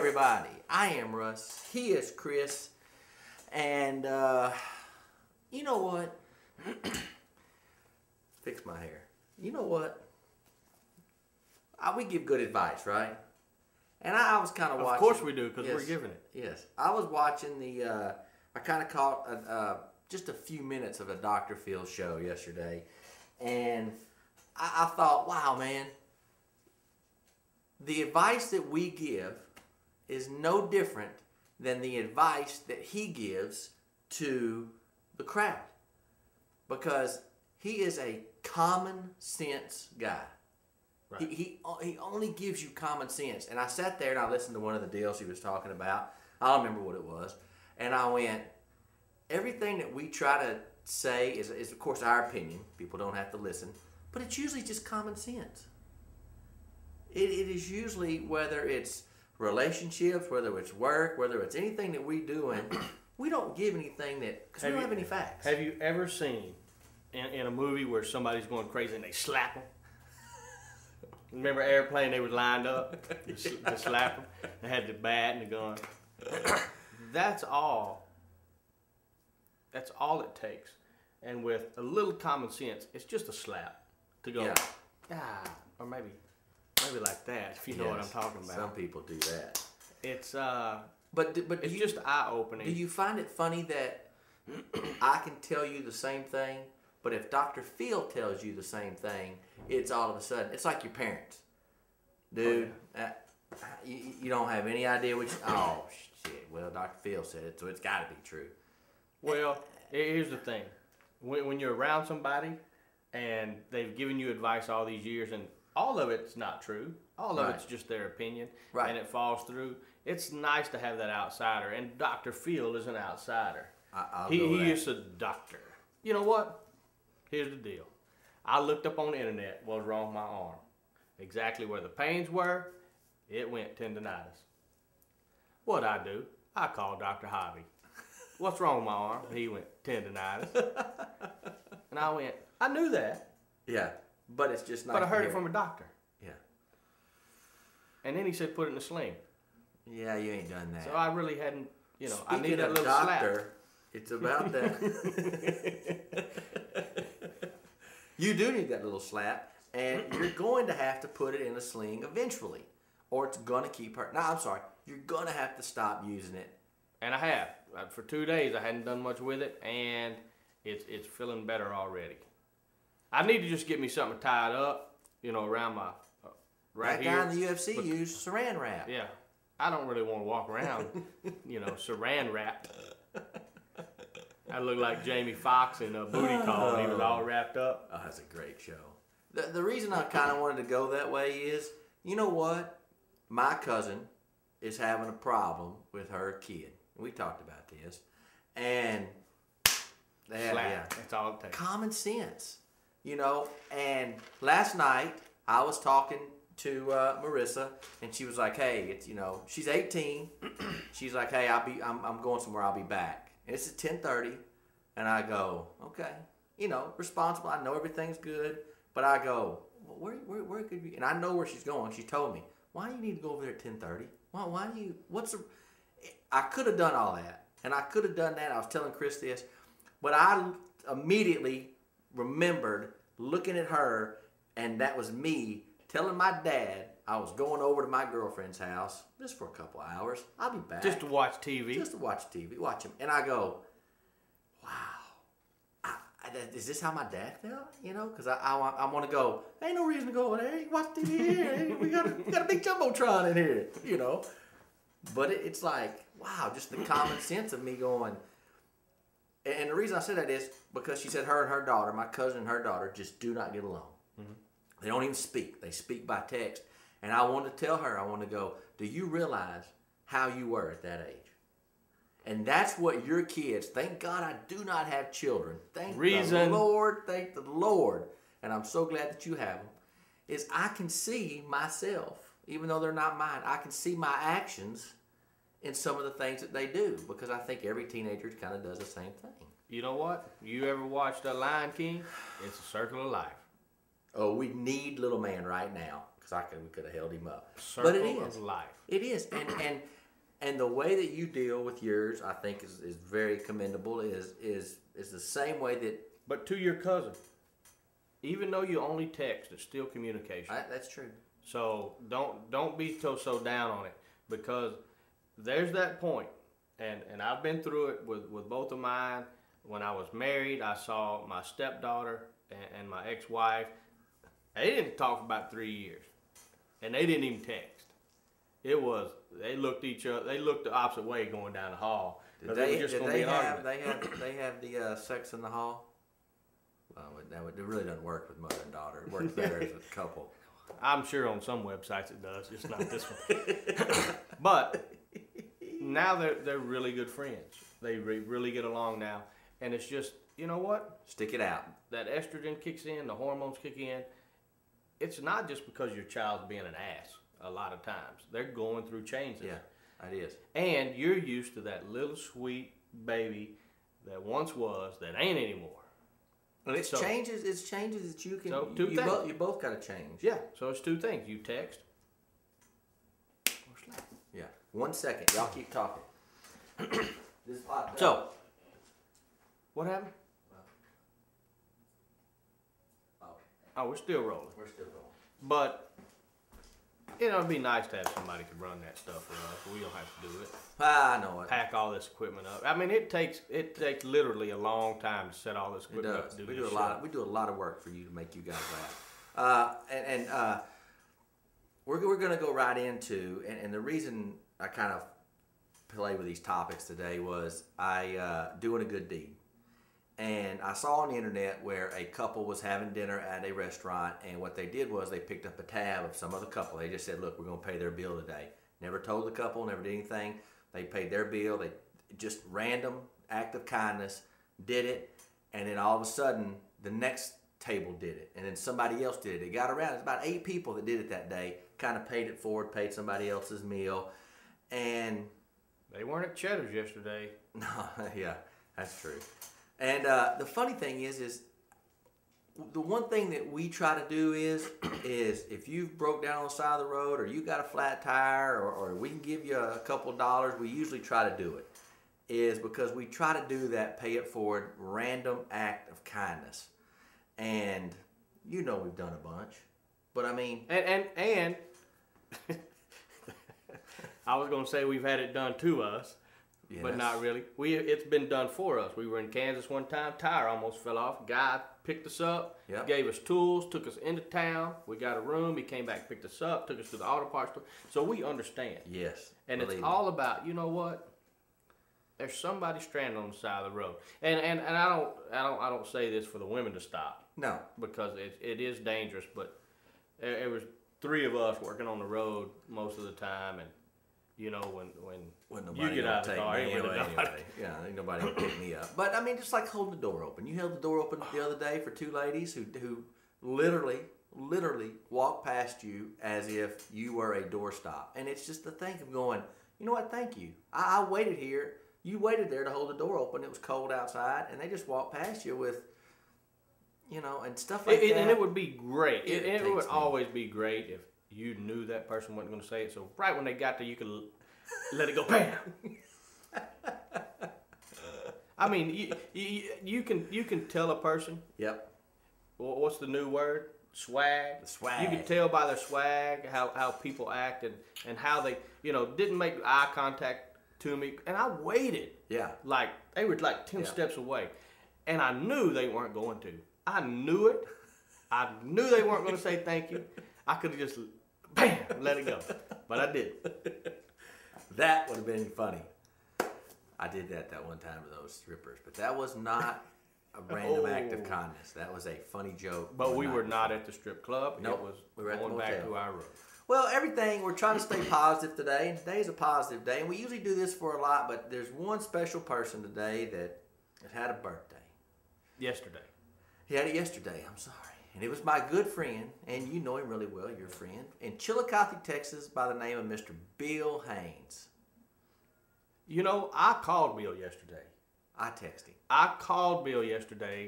everybody. I am Russ. He is Chris. And, you know what? Fix my hair. You know what? We give good advice, right? And I was kind of watching. Of course we do, because we're giving it. Yes. I was watching I kind of caught just a few minutes of a Dr. Phil show yesterday. And I thought, wow, man. The advice that we give is no different than the advice that he gives to the crowd. Because he is a common sense guy. Right. He only gives you common sense. And I sat there and I listened to one of the deals he was talking about. I don't remember what it was. And I went, everything that we try to say is of course our opinion. People don't have to listen. But it's usually just common sense. It is usually, whether it's relationships, whether it's work, whether it's anything that we do, and we don't give anything because we don't have any facts. Have you ever seen in a movie where somebody's going crazy and they slap them? Remember Airplane? They were lined up to slap them. They had the bat and the gun. That's all. That's all it takes. And with a little common sense, it's just a slap to go, or maybe like that, if you know what I'm talking about. Some people do that. It's but it's just eye-opening. Do you find it funny that I can tell you the same thing, but if Dr. Phil tells you the same thing, it's all of a sudden, it's like your parents. Dude, you don't have any idea which, oh, shit, well, Dr. Phil said it, so it's got to be true. Well, here's the thing. When you're around somebody and they've given you advice all these years, and all of it's not true. All of it's just their opinion, and it falls through. It's nice to have that outsider, and Dr. Phil is an outsider. He is a doctor. You know what? Here's the deal. I looked up on the internet what was wrong with my arm. Exactly where the pains were, it went tendonitis. What'd I do? I called Dr. Hobby. What's wrong with my arm? He went tendonitis. And I went, I knew that. Yeah. But it's just not. But I heard it from a doctor. Yeah. And then he said put it in a sling. Yeah, you ain't done that. So I really hadn't, Speaking I need that little doctor, slap. It's about that. You do need that little slap, and you're going to have to put it in a sling eventually, or it's going to keep hurting. No, I'm sorry. You're going to have to stop using it. And I have. For 2 days, I hadn't done much with it, and it's feeling better already. I need to just get me something tied up, around my right here. That guy in the UFC used saran wrap. Yeah, I don't really want to walk around, saran wrap. I look like Jamie Foxx in a Booty Call. He was all wrapped up. Oh, that's a great show. The reason I kind of wanted to go that way is, you know what? My cousin is having a problem with her kid. We talked about this, and that's all it takes. Common sense. And last night I was talking to Marissa, and she was like, "Hey, it's she's 18. She's like, "Hey, I'm going somewhere. I'll be back." And it's at 10:30, and I go, "Okay, responsible. I know everything's good, but I go, well, where could we?" And I know where she's going. She told me, "Why do you need to go over there at 10:30? Why do you? What's the?" I could have done all that, and I could have done that. I was telling Chris this, but I immediately remembered looking at her, and that was me telling my dad I was going over to my girlfriend's house just for a couple hours. I'll be back. Just to watch TV? Just to watch TV. Watch him. And I go, wow. Is this how my dad felt? Because I want to go, ain't no reason to go over there. You watch TV here. We got a big Jumbotron in here, But it's like, wow, just the common sense of me going. And the reason I said that is because she said her and her daughter, my cousin and her daughter, just do not get along. Mm-hmm. They don't even speak. They speak by text. And I want to tell her, I want to go, do you realize how you were at that age? And that's what your kids, thank God I do not have children. Thank the Lord. And I'm so glad that you have them. Is I can see myself, even though they're not mine, I can see my actions in some of the things that they do, because I think every teenager kind of does the same thing. You know what? You ever watched The Lion King? It's a circle of life. Oh, we need little man right now because we could have held him up. Circle but it is of life. It is, and the way that you deal with yours, I think, is very commendable. Is the same way that. But to your cousin, even though you only text, it's still communication. That's true. So don't be so down on it, because there's that point, and I've been through it with both of mine. When I was married, I saw my stepdaughter and my ex-wife. They didn't talk for about 3 years, and they didn't even text. It was, they looked the opposite way going down the hall. Did they have the sex in the hall? Well, it really doesn't work with mother and daughter. It works better as a couple. I'm sure on some websites it does, just not this one. But now they're really good friends. They really get along now, and it's just, you know what? Stick it out. That estrogen kicks in, the hormones kick in. It's not just because your child's being an ass. A lot of times they're going through changes. Yeah, it is. And you're used to that little sweet baby that once was, that ain't anymore. Well, it's changes that you can. So you both got to change. Yeah. So it's two things. You text or slap. Yeah. 1 second. Y'all keep talking. So, what happened? Oh, we're still rolling. But, you know, it'd be nice to have somebody to run that stuff for us. We don't have to do it. I know it. Pack all this equipment up. I mean, it takes literally a long time to set all this equipment up. We do a lot of work for you to make you guys laugh. We're going to go right into, and the reason I kind of play with these topics today was doing a good deed. And I saw on the internet where a couple was having dinner at a restaurant, and what they did was they picked up a tab of some other couple. They just said, look, we're going to pay their bill today. Never told the couple, never did anything. They paid their bill. They just random act of kindness, did it, and then all of a sudden the next table did it, and then somebody else did it. It got around. It's about 8 people that did it that day, kind of paid it forward, paid somebody else's meal, and... They weren't at Cheddar's yesterday. No, yeah, that's true. And the funny thing is the one thing that we try to do is if you've broke down on the side of the road, or you got a flat tire, or we can give you a couple dollars, we usually try to do it, is because we try to do that pay it forward random act of kindness. And you know we've done a bunch, but I mean, and I was going to say we've had it done to us. Yes. But not really. It's been done for us. We were in Kansas one time. Tire almost fell off. Guy picked us up, gave us tools, took us into town. We got a room. He came back, picked us up, took us to the auto parts store. So we understand. Yes. And it's all about, you know what? There's somebody stranded on the side of the road. And I don't say this for the women to stop. No. Because it is dangerous. But it was 3 of us working on the road most of the time, and you know, when nobody you get out of the car, anyway. Yeah, ain't nobody will pick me up. But I mean, just like holding the door open. You held the door open the other day for 2 ladies who literally walked past you as if you were a doorstop. And it's just the thing of going, you know what? Thank you. I waited here. You waited there to hold the door open. It was cold outside, and they just walked past you with, you know, and stuff like that. And it would be great. It would always be great if you knew that person wasn't going to say it, so right when they got there, you could let it go, bam. I mean, you can tell a person. Yep. What's the new word? Swag. The swag. You can tell by their swag how people act and how they, you know, didn't make eye contact to me, and I waited. Yeah. Like they were like 10 steps away, and I knew they weren't going to. I knew it. I knew they weren't going to say thank you. I could have just. Bam! Let it go. But I did. That would have been funny. I did that one time to those strippers, but that was not a random act of kindness. That was a funny joke. But we were not at the strip club. Nope. We were going back to our room. Well, we're trying to stay positive today, and today's a positive day, and we usually do this for a lot, but there's one special person today that had a birthday. Yesterday. He had it yesterday. I'm sorry. And it was my good friend, and you know him really well, your friend, in Chillicothe, Texas, by the name of Mr. Bill Haynes. You know, I called Bill yesterday. I texted him. I called Bill yesterday